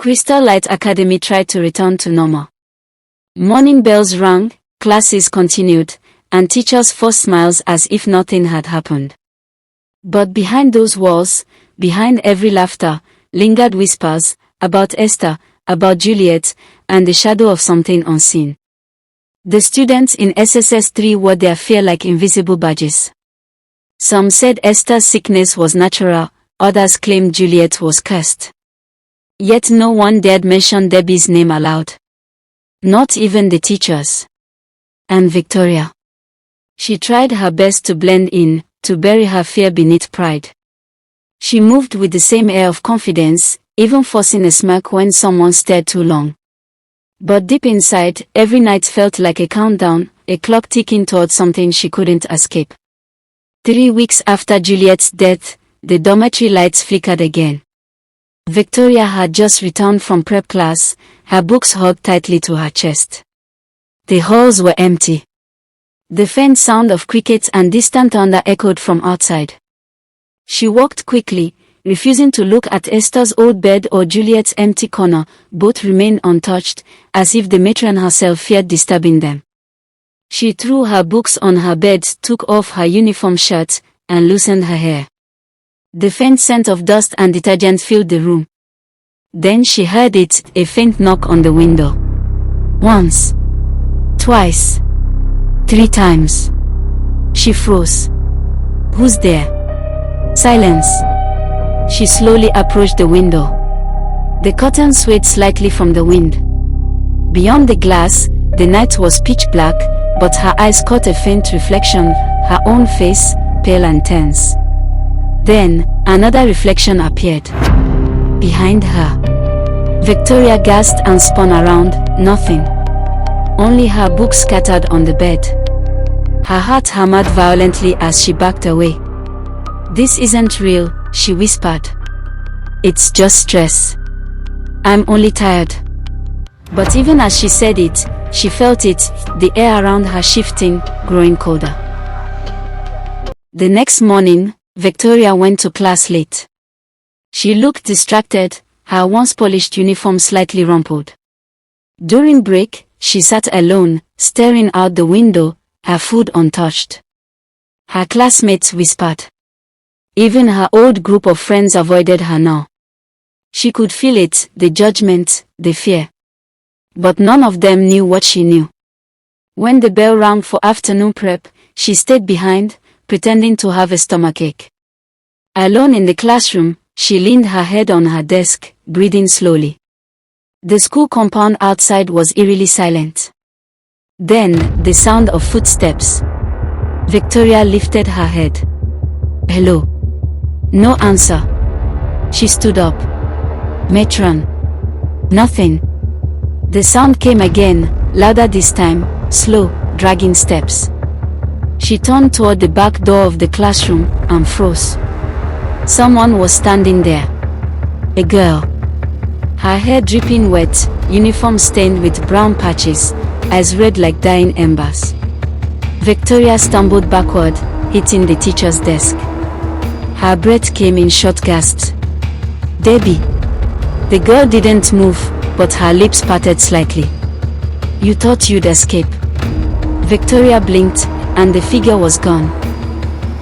Crystal Light Academy tried to return to normal. Morning bells rang, classes continued, and teachers forced smiles as if nothing had happened. But behind those walls, behind every laughter, lingered whispers, about Esther, about Juliet, and the shadow of something unseen. The students in SSS 3 wore their fear like invisible badges. Some said Esther's sickness was natural, others claimed Juliet was cursed. Yet no one dared mention Debbie's name aloud. Not even the teachers. And Victoria. She tried her best to blend in, to bury her fear beneath pride. She moved with the same air of confidence, even forcing a smirk when someone stared too long. But deep inside, every night felt like a countdown, a clock ticking towards something she couldn't escape. 3 weeks after Juliet's death, the dormitory lights flickered again. Victoria had just returned from prep class, her books hugged tightly to her chest. The halls were empty. The faint sound of crickets and distant thunder echoed from outside. She walked quickly, refusing to look at Esther's old bed or Juliet's empty corner. Both remained untouched, as if the matron herself feared disturbing them. She threw her books on her bed, took off her uniform shirt, and loosened her hair. The faint scent of dust and detergent filled the room. Then she heard it, a faint knock on the window. Once. Twice. 3 times. She froze. Who's there? Silence. She slowly approached the window. The curtains swayed slightly from the wind. Beyond the glass, the night was pitch black, but her eyes caught a faint reflection, her own face, pale and tense. Then, another reflection appeared. Behind her. Victoria gasped and spun around, nothing. Only her books scattered on the bed. Her heart hammered violently as she backed away. This isn't real, she whispered. It's just stress. I'm only tired. But even as she said it, she felt it, the air around her shifting, growing colder. The next morning, Victoria went to class late. She looked distracted, her once polished uniform slightly rumpled. During break, she sat alone, staring out the window, her food untouched. Her classmates whispered. Even her old group of friends avoided her now. She could feel it, the judgment, the fear. But none of them knew what she knew. When the bell rang for afternoon prep, she stayed behind, pretending to have a stomachache. Alone in the classroom, she leaned her head on her desk, breathing slowly. The school compound outside was eerily silent. Then, the sound of footsteps. Victoria lifted her head. Hello. No answer. She stood up. Matron. Nothing. The sound came again, louder this time, slow, dragging steps. She turned toward the back door of the classroom and froze. Someone was standing there. A girl. Her hair dripping wet, uniform stained with brown patches, eyes red like dying embers. Victoria stumbled backward, hitting the teacher's desk. Her breath came in short gasps. Debbie. The girl didn't move, but her lips parted slightly. You thought you'd escape. Victoria blinked, and the figure was gone.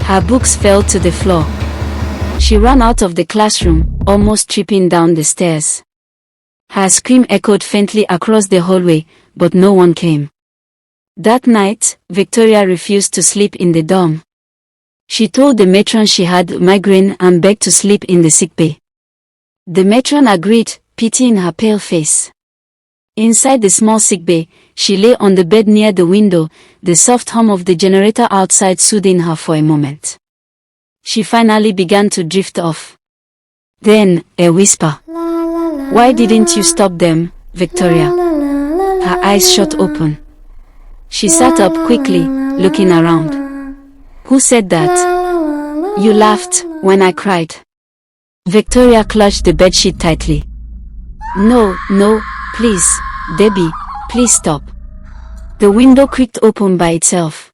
Her books fell to the floor. She ran out of the classroom, almost tripping down the stairs. Her scream echoed faintly across the hallway, but no one came. That night, Victoria refused to sleep in the dorm. She told the matron she had a migraine and begged to sleep in the sickbay. The matron agreed, pity in her pale face. Inside the small sickbay, she lay on the bed near the window, the soft hum of the generator outside soothing her for a moment. She finally began to drift off. Then, a whisper. Why didn't you stop them, Victoria? Her eyes shut open. She sat up quickly, looking around. Who said that? You laughed when I cried. Victoria clutched the bedsheet tightly. No, please, Debbie, please stop. The window creaked open by itself.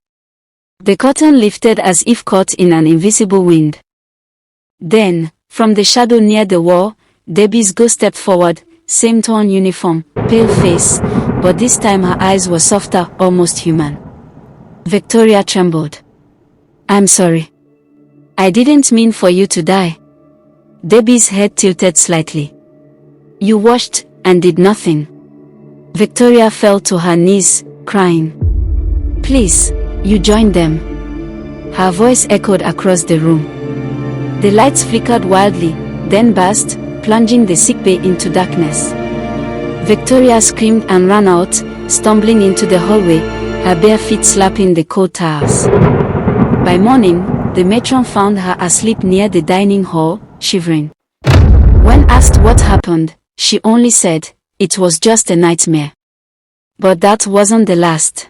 The curtain lifted as if caught in an invisible wind. Then, from the shadow near the wall, Debbie's ghost stepped forward, same torn uniform, pale face, but this time her eyes were softer, almost human. Victoria trembled. "I'm sorry. I didn't mean for you to die." Debbie's head tilted slightly. "You watched and did nothing." Victoria fell to her knees, crying. "Please, you joined them." Her voice echoed across the room. The lights flickered wildly, then burst, plunging the sickbay into darkness. Victoria screamed and ran out, stumbling into the hallway, her bare feet slapping the cold tiles. By morning, the matron found her asleep near the dining hall, shivering. When asked what happened, she only said, "It was just a nightmare." But that wasn't the last.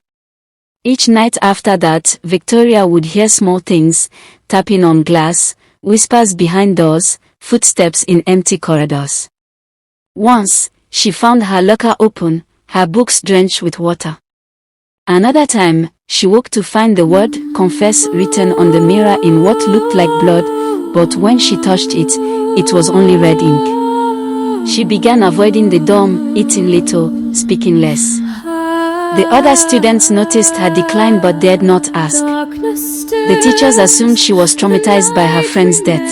Each night after that, Victoria would hear small things, tapping on glass, whispers behind doors, footsteps in empty corridors. Once, she found her locker open, her books drenched with water. Another time, she woke to find the word "confess" written on the mirror in what looked like blood, but when she touched it, it was only red ink. She began avoiding the dorm, eating little, speaking less. The other students noticed her decline but dared not ask. The teachers assumed she was traumatized by her friend's death.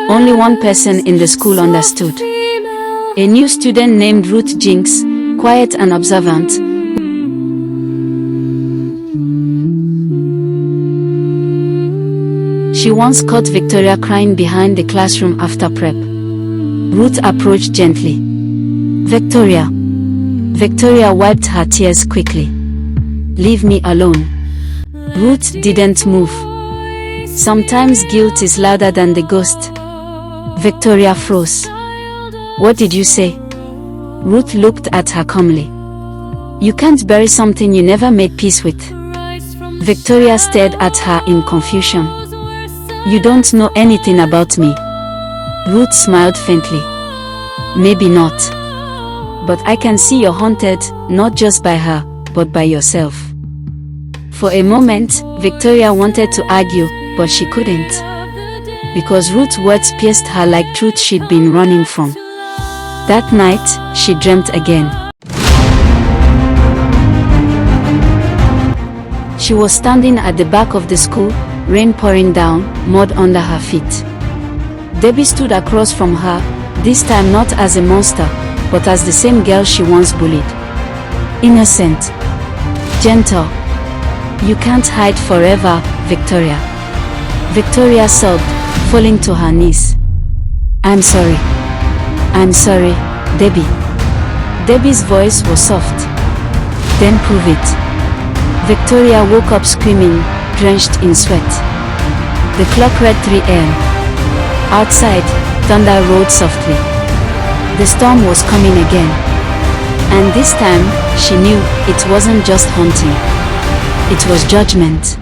Only one person in the school understood. A new student named Ruth Jinx, quiet and observant. She once caught Victoria crying behind the classroom after prep. Ruth approached gently. "Victoria." Victoria wiped her tears quickly. "Leave me alone." Ruth didn't move. Sometimes guilt is louder than the ghost. Victoria froze. "What did you say?" Ruth looked at her calmly. "You can't bury something you never made peace with." Victoria stared at her in confusion. "You don't know anything about me." Ruth smiled faintly. "Maybe not. But I can see you're haunted, not just by her, but by yourself." For a moment, Victoria wanted to argue, but she couldn't. Because Ruth's words pierced her like truth she'd been running from. That night, she dreamt again. She was standing at the back of the school, rain pouring down, mud under her feet. Debbie stood across from her, this time not as a monster, but as the same girl she once bullied. Innocent. Gentle. "You can't hide forever, Victoria." Victoria sobbed, falling to her knees. "I'm sorry. I'm sorry, Debbie." Debbie's voice was soft. "Then prove it." Victoria woke up screaming, drenched in sweat. The clock read 3 a.m. Outside, thunder rolled softly. The storm was coming again. And this time, she knew it wasn't just haunting. It was judgment.